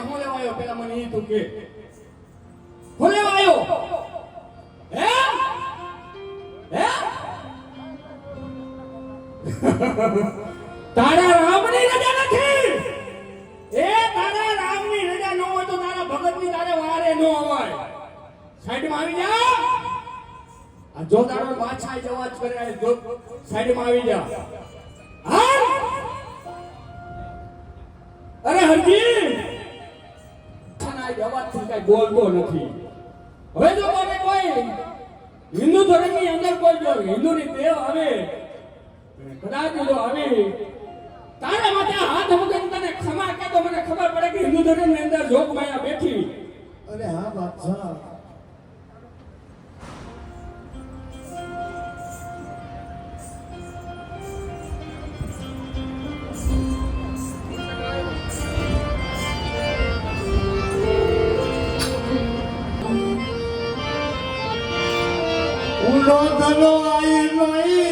હું લેવા આવ્યો પેલા મને ઈ તું કે હું લેવા આવ્યો હે હે તારા રામની રજા નથી એ તારા રામની રજા ન હોય તો તારા ભગતની તારે વારે ન અવાય સાઈડમાં આવી જા આ જો તારો પાછા જવા જ કરે જો સાઈડમાં આવી જા હા અરે હરજી ખાના જવાથી કઈ બોલતો નથી હવે જો મને કોઈ હિન્દુ ધર્મની અંદર કોઈ જો હિન્દુની દેવ આવે કદાચ જો આવે તારા માટે હાથ વગર તને ખમા કે તો મને ખબર પડે કે હિન્દુ ધર્મની અંદર જોગ માયા બેઠી અરે હા બાદશાહ ઉલો ધલો આઈ નહીં